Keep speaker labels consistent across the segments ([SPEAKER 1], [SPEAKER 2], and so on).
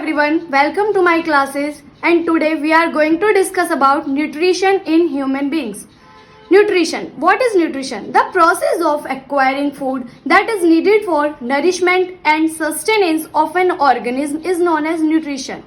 [SPEAKER 1] everyone, welcome to my classes, and today we are going to discuss about nutrition in human beings. Nutrition. What is nutrition? The process of acquiring food that is needed for nourishment and sustenance of an organism is known as nutrition.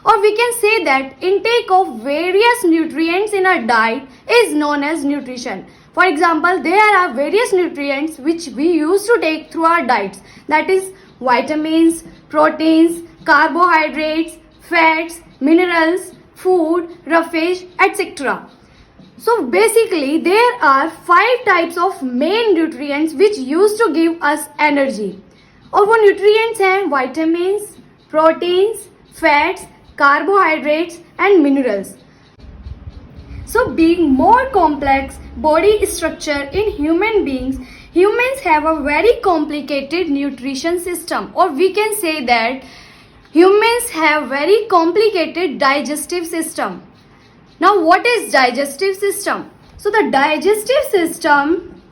[SPEAKER 1] Or we can say that intake of various nutrients in a diet is known as nutrition. For example, there are various nutrients which we used to take through our diets, that is vitamins, proteins, carbohydrates, fats, minerals, food, roughage, etc. So basically there are 5 types of main nutrients which used to give us energy. और वो nutrients हैं vitamins, proteins, fats, carbohydrates and minerals. So being more complex body structure in human beings, humans have a very complicated nutrition system, or we can say that humans have very complicated digestive system. Now what is digestive system? So the digestive system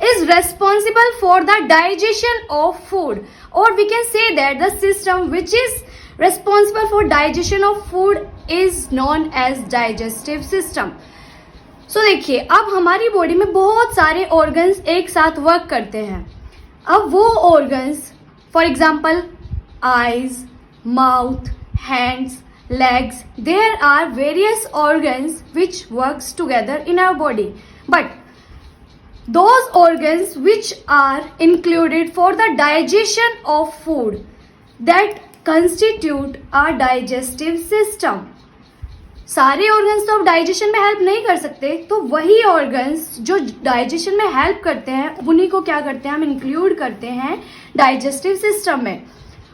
[SPEAKER 1] is responsible for the digestion of food, or we can say that the system which is responsible for digestion of food is known as digestive system. So देखिए, अब हमारी body में बहुत सारे organs एक साथ work करते हैं. अब वो organs for example eyes, mouth, hands, legs, there are various organs which works together in our body. But those organs which are included for the digestion of food, that constitute our digestive system. सारे organs तो अब digestion में help नहीं कर सकते, तो वही organs जो डाइजेशन में हेल्प करते हैं उन्हीं को क्या करते हैं, हम इंक्लूड करते हैं डाइजेस्टिव सिस्टम में.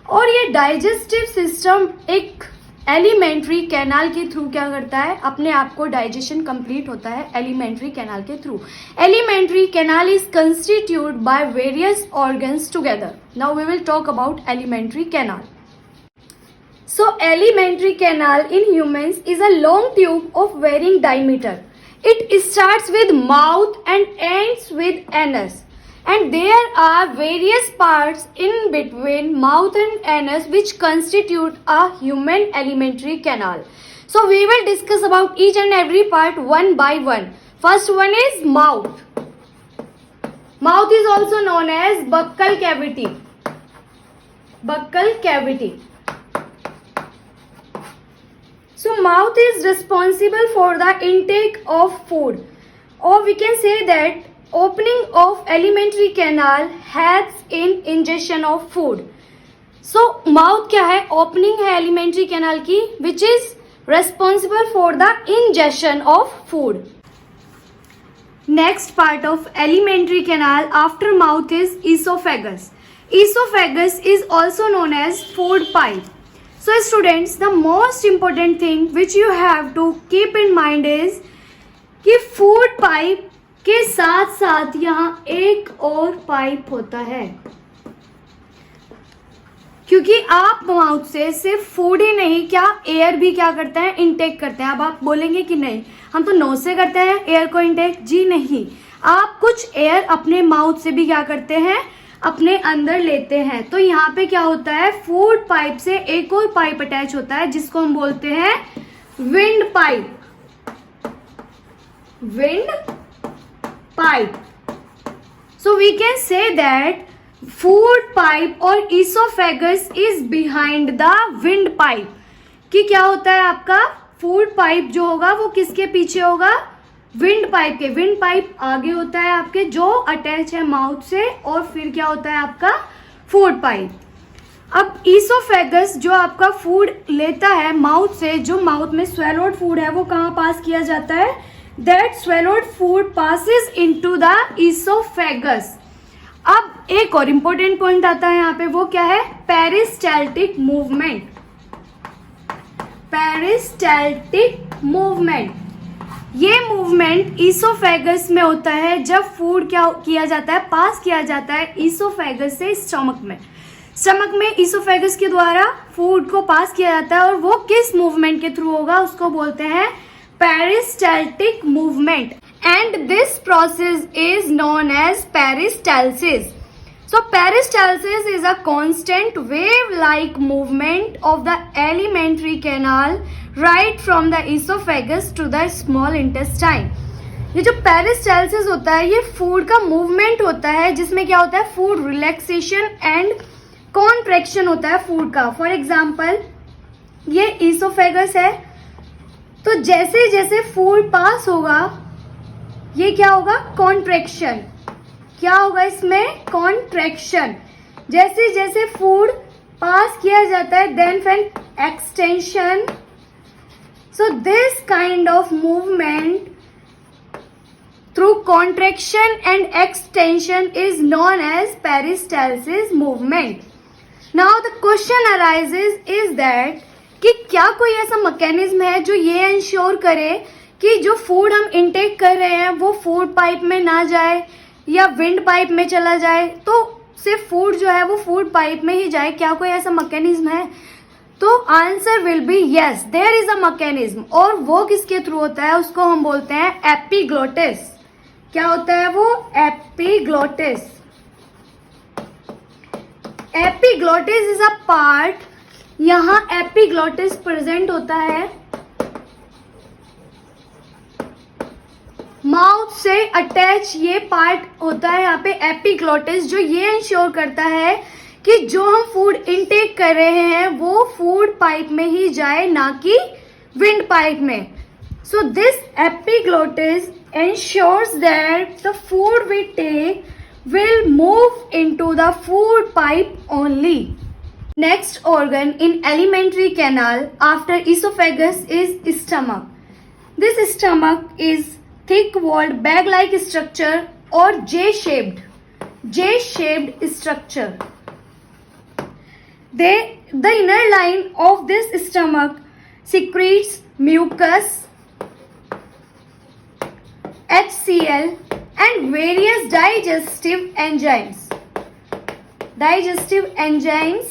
[SPEAKER 1] और ये डाइजेस्टिव सिस्टम एक एलिमेंट्री कैनाल के थ्रू क्या करता है, अपने आप को डाइजेशन कंप्लीट होता है एलिमेंट्री कैनाल के through. Alimentary canal is constitute by various organs together. Now we will talk about alimentary canal. So alimentary canal in humans is a long tube of varying diameter. It starts with mouth and ends with anus. And there are various parts in between mouth and anus which constitute a human alimentary canal. So we will discuss about each and every part one by one. First one is mouth. Mouth is also known as buccal cavity. Buccal cavity. So mouth is responsible for the intake of food, or we can say that opening of alimentary canal helps in ingestion of food. So mouth क्या है, opening है alimentary canal की, which is responsible for the ingestion of food. Next part of alimentary canal after mouth is esophagus. Esophagus is also known as food pipe. So students, the most important thing which you have to keep in mind is कि food pipe के साथ साथ यहाँ एक और pipe होता है, क्योंकि आप माउथ से सिर्फ फूड ही नहीं, क्या एयर भी क्या करते हैं, इनटेक करते हैं. अब आप बोलेंगे कि नहीं, हम तो नोज से करते हैं एयर को इनटेक. जी नहीं, आप कुछ एयर अपने माउथ से भी क्या करते हैं, अपने अंदर लेते हैं. तो यहाँ पे क्या होता है, फूड पाइप से एक और पाइप अटैच होता है जिसको हम बोलते हैं wind pipe. Wind pipe. So we can say that food pipe और oesophagus is behind the wind pipe. कि क्या होता है, आपका फूड पाइप जो होगा वो किसके पीछे होगा, विंड पाइप के. विंड पाइप आगे होता है आपके, जो अटैच है माउथ से, और फिर क्या होता है आपका फूड पाइप. अब इसोफेगस जो आपका फूड लेता है माउथ से, जो माउथ में स्वेलोड फूड है वो कहाँ पास किया जाता है, that swallowed food passes into the oesophagus. अब एक और इम्पोर्टेंट पॉइंट आता है यहाँ पे, वो क्या है, पेरिस्टाल्टिक मूवमेंट. पेरिस्टाल्टिक मूवमेंट, ये मूवमेंट इसोफेगस में होता है जब फूड क्या किया जाता है, पास किया जाता है इसोफेगस से स्टमक में. स्टमक में इसोफेगस के द्वारा फूड को पास किया जाता है, और वो किस मूवमेंट के थ्रू होगा, उसको बोलते हैं peristaltic movement. And this process is known as peristalsis. So peristalsis is a constant wave-like movement of the alimentary canal right from the esophagus to the small intestine. ये जो पेरिस्टालसिस होता है ये फूड का मूवमेंट होता है जिसमें क्या होता है, फूड रिलैक्सेशन एंड कॉन्ट्रैक्शन होता है फूड का. फॉर एग्जाम्पल ये ईसोफेगस है, तो जैसे जैसे फूड पास होगा ये क्या होगा, कॉन्ट्रैक्शन. क्या होगा इसमें, कॉन्ट्रैक्शन. जैसे जैसे फूड पास किया जाता है देन फिर extension. So this kind of movement through contraction and extension is known as peristalsis movement. Now the question arises is that कि क्या कोई ऐसा मैकेनिज्म है जो ये इंश्योर करे कि जो फूड हम इनटेक कर रहे हैं वो फूड पाइप में ना जाए या विंड पाइप में चला जाए, तो सिर्फ फूड जो है वो फूड पाइप में ही जाए. क्या कोई ऐसा मैकेनिज्म है? तो answer will be yes, there is a mechanism. और वो किसके थ्रू होता है, उसको हम बोलते हैं एपिग्लोटिस. क्या होता है वो, epiglottis. Epiglottis is a part, यहां एपिग्लोटिस प्रेजेंट होता है, माउथ से अटैच ये पार्ट होता है यहाँ पे एपिग्लोटिस, जो ये इंश्योर करता है कि जो हम फूड इनटेक कर रहे हैं वो फूड पाइप में ही जाए, ना कि विंड पाइप में. So this epiglottis ensures that the food we take will move into the food pipe only. Next organ in alimentary canal after esophagus is stomach. This stomach is thick-walled bag-like structure or J-shaped structure. The inner line of this stomach secretes mucus, HCl and various digestive enzymes. Digestive enzymes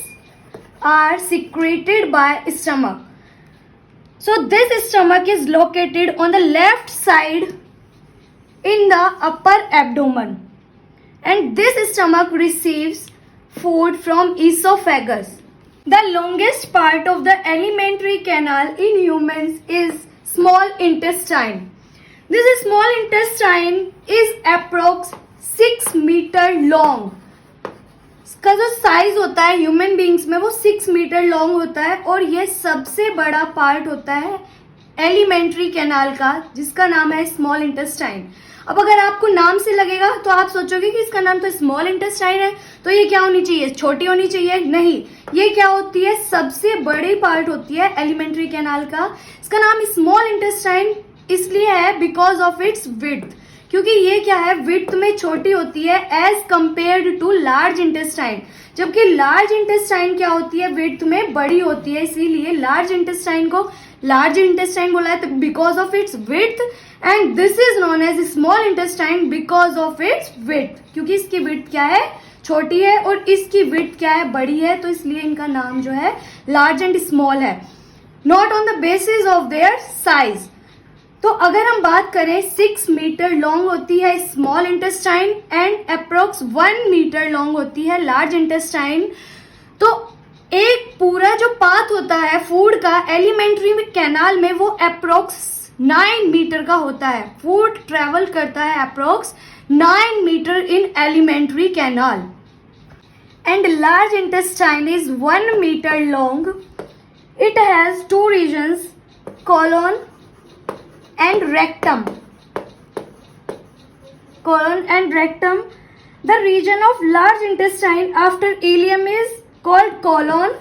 [SPEAKER 1] are secreted by stomach. So this stomach is located on the left side in the upper abdomen, and this stomach receives food from esophagus. The longest part of the alimentary canal in humans is small intestine. This small intestine is approx 6 meter long. इसका जो size होता है human beings में वो 6 metre long होता है, और ये सबसे बड़ा पार्ट होता है एलिमेंट्री कैनाल का, जिसका नाम है स्मॉल इंटेस्टाइन. अब अगर आपको नाम से लगेगा तो आप सोचोगे कि इसका नाम तो स्मॉल इंटेस्टाइन है, तो ये क्या होनी चाहिए, छोटी होनी चाहिए. नहीं, ये क्या होती है, सबसे बड़ी पार्ट होती है एलिमेंट्री कैनाल का. इसका नाम स्मॉल इंटेस्टाइन इसलिए है बिकॉज ऑफ इट्स विड्थ, क्योंकि ये क्या है, विड्थ में छोटी होती है as compared to large intestine. जबकि लार्ज इंटेस्टाइन क्या होती है, विड्थ में बड़ी होती है, इसीलिए लार्ज इंटेस्टाइन को लार्ज इंटेस्टाइन बोला है because of its width, and this is known as small intestine because of its width, क्योंकि इसकी विड्थ क्या है, छोटी है, और इसकी विड्थ क्या है, बड़ी है, तो इसलिए इनका नाम जो है लार्ज एंड स्मॉल है, not on the basis of their size. तो अगर हम बात करें 6 मीटर लॉन्ग होती है small intestine and approx 1 metre long होती है लार्ज इंटेस्टाइन, तो एक पूरा जो पाथ होता है फूड का एलिमेंट्री कैनाल में वो अप्रोक्स 9 मीटर का होता है. फूड ट्रेवल करता है approx 9 metre in alimentary canal, and large intestine is 1 metre long. It has 2 regions, colon and rectum. Colon and rectum. The region of large intestine after ileum is called colon,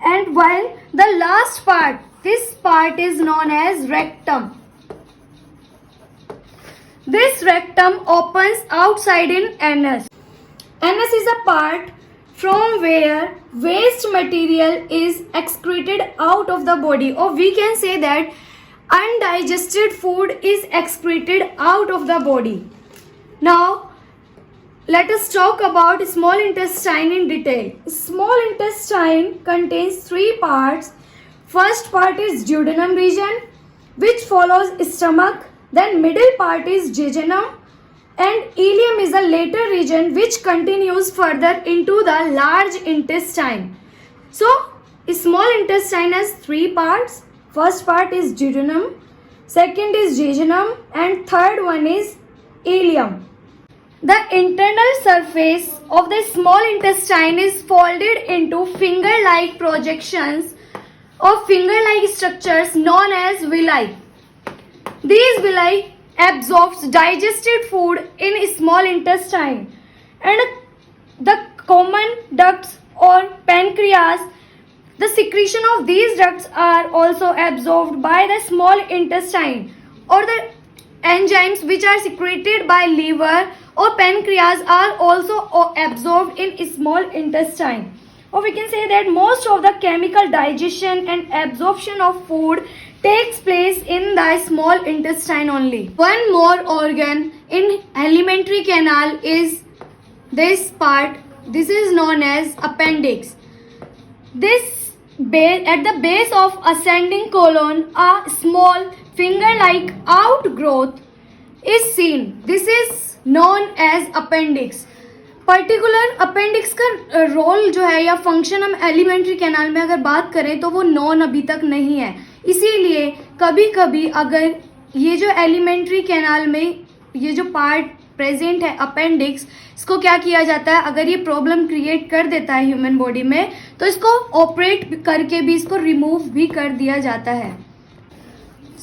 [SPEAKER 1] and while the last part, this part is known as rectum. This rectum opens outside in anus. Anus is a part from where waste material is excreted out of the body, or we can say that undigested food is excreted out of the body. Now let us talk about small intestine in detail. Small intestine contains 3 parts. First part is duodenum region, which follows stomach. Then middle part is jejunum, and ileum is a later region which continues further into the large intestine. So, small intestine has three parts. First part is duodenum, second is jejunum, and third one is ileum. The internal surface of the small intestine is folded into finger-like projections of finger-like structures known as villi. These villi absorbs digested food in small intestine, and the common ducts or pancreas. The secretion of these ducts are also absorbed by the small intestine, or the enzymes which are secreted by liver or pancreas are also absorbed in small intestine. Or we can say that most of the chemical digestion and absorption of food takes place in the small intestine only. One more organ in alimentary canal is this part. This is known as appendix. At the base of ascending colon, a small finger-like outgrowth is seen. This is known as appendix. Particular appendix का role जो है या function हम alimentary canal में अगर बात करें तो वो नॉन अभी तक नहीं है. इसीलिए कभी कभी अगर ये जो एलिमेंट्री कैनाल में ये जो पार्ट प्रेजेंट है अपेंडिक्स, इसको क्या किया जाता है, अगर ये प्रॉब्लम क्रिएट कर देता है ह्यूमन बॉडी में तो इसको ऑपरेट करके भी इसको रिमूव भी कर दिया जाता है.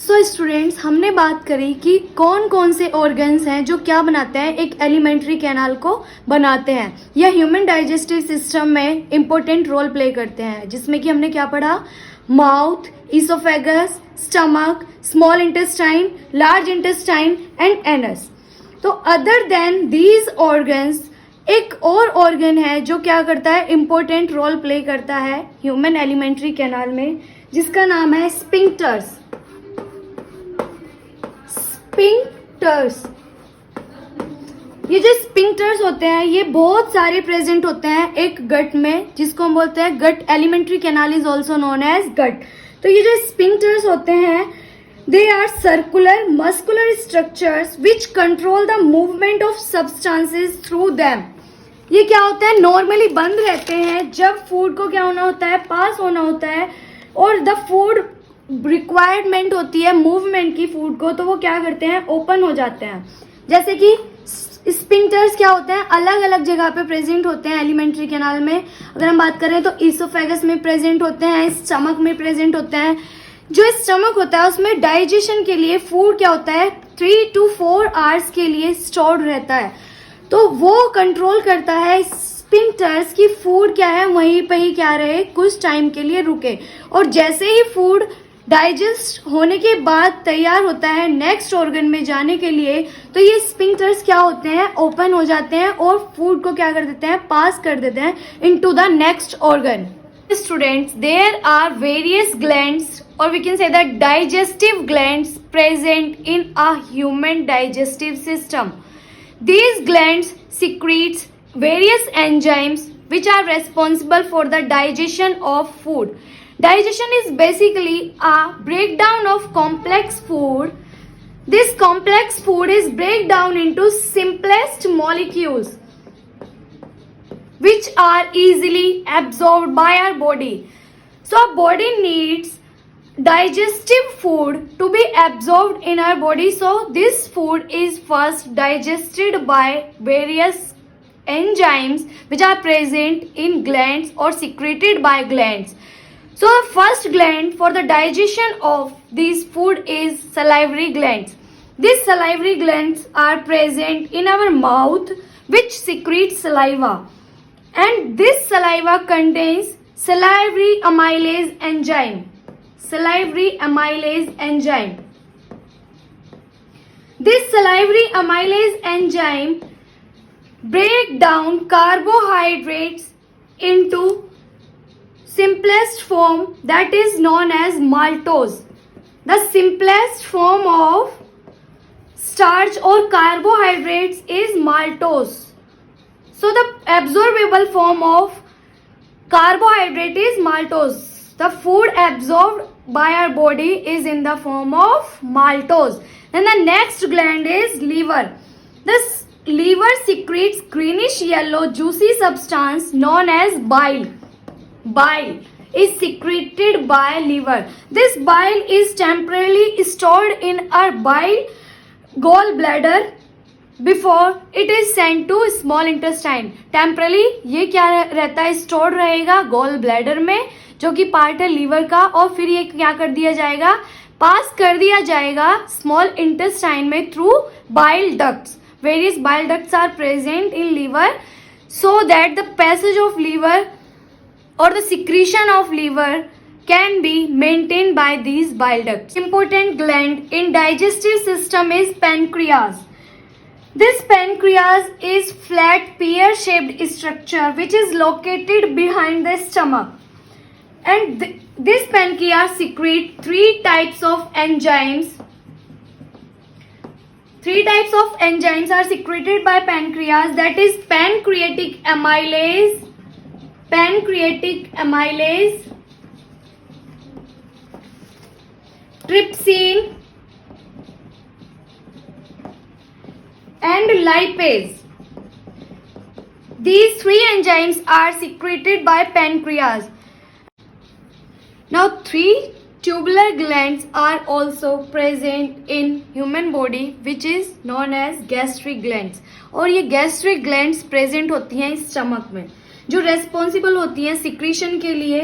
[SPEAKER 1] सो स्टूडेंट्स, हमने बात करी कि कौन कौन से ऑर्गन्स हैं जो क्या बनाते हैं, एक एलिमेंट्री कैनाल को बनाते हैं या ह्यूमन डाइजेस्टिव सिस्टम में इम्पोर्टेंट रोल प्ले करते हैं, जिसमें कि हमने क्या पढ़ा, mouth, oesophagus, stomach, small intestine, large intestine and anus. तो अदर देन दीज ऑर्गन्स एक और ऑर्गन है जो क्या करता है, इम्पोर्टेंट रोल प्ले करता है ह्यूमन एलिमेंट्री कैनाल में, जिसका नाम है स्पिंक्टर्स. स्पिंक्टर्स, ये जो स्पिंक्टर्स होते हैं ये बहुत सारे प्रेजेंट होते हैं एक गट में, जिसको हम बोलते हैं gut. Alimentary canal is also known as gut. तो ये जो स्पिंक्टर्स होते हैं they are circular muscular structures which control the movement of substances through them. ये क्या होता है, नॉर्मली बंद रहते हैं जब फूड को क्या होना होता है, पास होना होता है, और द फूड रिक्वायरमेंट होती है मूवमेंट की फूड को, तो वो क्या करते हैं, ओपन हो जाते हैं. जैसे कि स्पिंक्टर्स क्या होते हैं, अलग अलग जगह पे प्रेजेंट होते हैं एलिमेंट्री कैनाल में. अगर हम बात करें तो ईसोफेगस में प्रेजेंट होते हैं, स्टमक में प्रेजेंट होते हैं. जो स्टमक होता है उसमें डाइजेशन के लिए फूड क्या होता है, 3 to 4 आवर्स के लिए स्टोर्ड रहता है. तो वो कंट्रोल करता है स्पिंक्टर्स की फूड क्या है वहीं पे ही क्या रहे, कुछ टाइम के लिए रुके. और जैसे ही फूड डाइजेस्ट होने के बाद तैयार होता है नेक्स्ट ऑर्गन में जाने के लिए, तो ये स्पिंक्टर्स क्या होते हैं, ओपन हो जाते हैं और फूड को क्या कर देते हैं, पास कर देते हैं into the next organ. Students, there are various glands और we can say that digestive glands present in a human digestive system. These glands secretes various enzymes which are responsible for the digestion of food. Digestion is basically a breakdown of complex food. This complex food is break down into simplest molecules which are easily absorbed by our body. So our body needs digestive food to be absorbed in our body. So this food is first digested by various enzymes which are present in glands or secreted by glands. So the first gland for the digestion of this food is salivary glands. These salivary glands are present in our mouth which secretes saliva, and this saliva contains salivary amylase enzyme. Salivary amylase enzyme. This salivary amylase enzyme break down carbohydrates into simplest form that is known as maltose. The simplest form of starch or carbohydrates is maltose. So the absorbable form of carbohydrate is maltose. The food absorbed by our body is in the form of maltose. Then the next gland is liver. This liver secretes greenish yellow juicy substance known as bile. Bile is secreted by liver. This bile is temporarily stored in our bile gallbladder before it is sent to small intestine. Temporarily ये क्या रहता है, store रहेगा gall bladder में, जो कि part है liver का, और फिर ये क्या कर दिया जाएगा, पास कर दिया जाएगा स्मॉल इंटेस्टाइन में through bile ducts. Various bile ducts are present in liver so that the passage of liver or the secretion of liver can be maintained by these bile ducts. Important gland in digestive system is pancreas. This pancreas is flat pear-shaped structure which is located behind the stomach. And this pancreas secrete three types of enzymes. Three types of enzymes are secreted by pancreas, that is pancreatic amylase, trypsin and lipase. These three enzymes are secreted by pancreas. Now, three tubular glands are also present in human body which is known as gastric glands. और ये gastric glands present होती हैं stomach में, जो responsible होती हैं secretion के लिए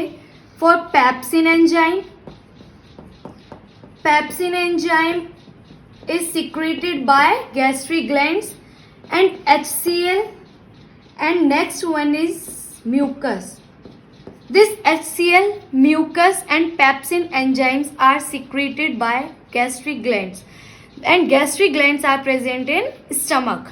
[SPEAKER 1] for pepsin enzyme. Pepsin enzyme is secreted by gastric glands and HCl, and next one is mucus. This HCl, mucus and pepsin enzymes are secreted by gastric glands and gastric glands are present in stomach.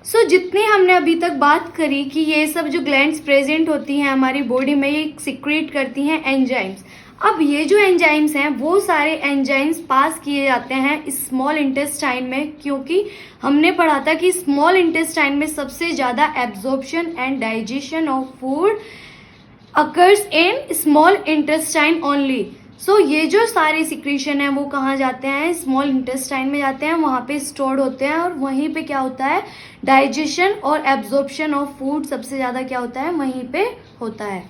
[SPEAKER 1] So जितनी हमने अभी तक बात करी कि ये सब जो ग्लैंड्स प्रेजेंट होती हैं हमारी बॉडी में, ये सिक्रेट करती हैं एंजाइम्स. अब ये जो एंजाइम्स हैं वो सारे एंजाइम्स पास किए जाते हैं स्मॉल इंटेस्टाइन में, क्योंकि हमने पढ़ा था कि स्मॉल इंटेस्टाइन में सबसे ज़्यादा absorption and digestion of food occurs in small intestine only. So ये जो सारे सिक्रीशन है वो कहाँ जाते हैं, स्मॉल इंटेस्टाइन में जाते हैं, वहाँ पे स्टोर्ड होते हैं और वहीं पे क्या होता है, डाइजेशन और एब्जॉर्प्शन ऑफ फूड सबसे ज़्यादा क्या होता है, वहीं पे होता है.